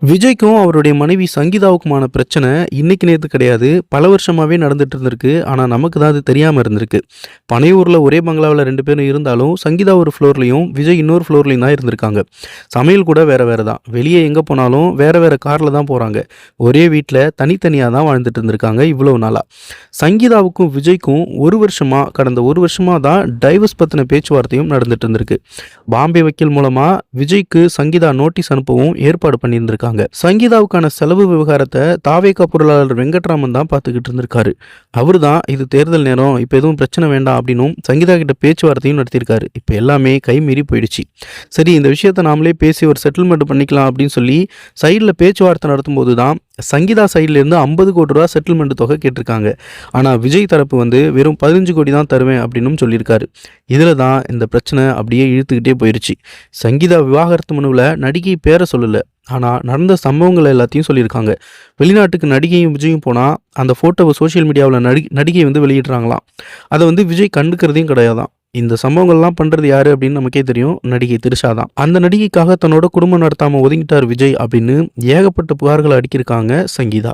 விஜய்க்கும் அவருடைய மனைவி சங்கீதாவுக்குமான பிரச்சனை இன்னைக்கு நேத்து கிடையாது. பல வருஷமாவே நடந்துட்டு இருந்திருக்கு. ஆனா நமக்கு தான் அது தெரியாம இருந்திருக்கு. பனையூர்ல ஒரே பங்களாவுல 2 பேரும் இருந்தாலும், சங்கீதா ஒரு ஃப்ளோர்லயும், விஜய் இன்னொரு ஃப்ளோர்லயும் தான் இருந்திருக்காங்க. சமையல் கூட வேற வேற தான். வெளியே எங்க போனாலும் வேற வேற கார்ல தான் போறாங்க. ஒரே வீட்ல தனித்தனியா தான் வாழ்ந்துட்டு இருந்திருக்காங்க இவ்வளவு நாளா. சங்கீதாவுக்கும் விஜய்க்கும் கடந்த ஒரு வருஷமா தான் டைவர்ஸ் பத்தின பேச்சுவார்த்தையும் நடந்துட்டு இருந்திருக்கு. பாம்பே வக்கீல் மூலமா விஜய்க்கு சங்கீதா நோட்டீஸ் அனுப்பவும் ஏற்பாடு பண்ணியிருந்திருக்காங்க. சங்கீதாவுக்கான செலவு விவகாரத்தை தாவேகா பொருளாளர் வெங்கட்ராமன் தான் பார்த்துக்கிட்டு இருந்திருக்காரு. அவரு தான் இது தேர்தல் நேரம், இப்போ எதுவும் பிரச்சனை வேண்டாம் அப்படின்னும் சங்கீதா கிட்ட பேச்சுவார்த்தையும் நடத்தியிருக்காரு. இப்போ எல்லாமே கை மீறி போயிடுச்சு. சரி, இந்த விஷயத்தை நாமளே பேசி ஒரு செட்டில்மெண்ட் பண்ணிக்கலாம் அப்படின்னு சொல்லி சைடில் பேச்சுவார்த்தை நடத்தும்போது தான் சங்கீதா சைட்லேருந்து 50 கோடி ரூபா செட்டில்மெண்ட் தொகை கேட்டிருக்காங்க. ஆனால் விஜய் தரப்பு வெறும் 15 கோடி தான் தருவேன் அப்படின்னு சொல்லியிருக்காரு. இதில் தான் இந்த பிரச்சனை அப்படியே இழுத்துக்கிட்டே போயிடுச்சு. சங்கீதா விவாகரத்து மனுவில் நடிகை பேரை சொல்லலை, ஆனால் நடந்த சம்பவங்கள் எல்லாத்தையும் சொல்லியிருக்காங்க. வெளிநாட்டுக்கு நடிகையும் விஜயும் போனால் அந்த ஃபோட்டோவை சோஷியல் மீடியாவில் நடிகை வெளியிடுறாங்களாம். அதை விஜய் கண்டுக்கிறதையும் கிடையாதான். இந்த சம்பவங்கள்லாம் பண்ணுறது யார் அப்படின்னு நமக்கே தெரியும், நடிகை திரிஷா தான். அந்த நடிகைக்காக தன்னோட குடும்பம் நடத்தாமல் ஒதுங்கிட்டார் விஜய் அப்படின்னு ஏகப்பட்ட புகார்களை அடிக்கிருக்காங்க சங்கீதா.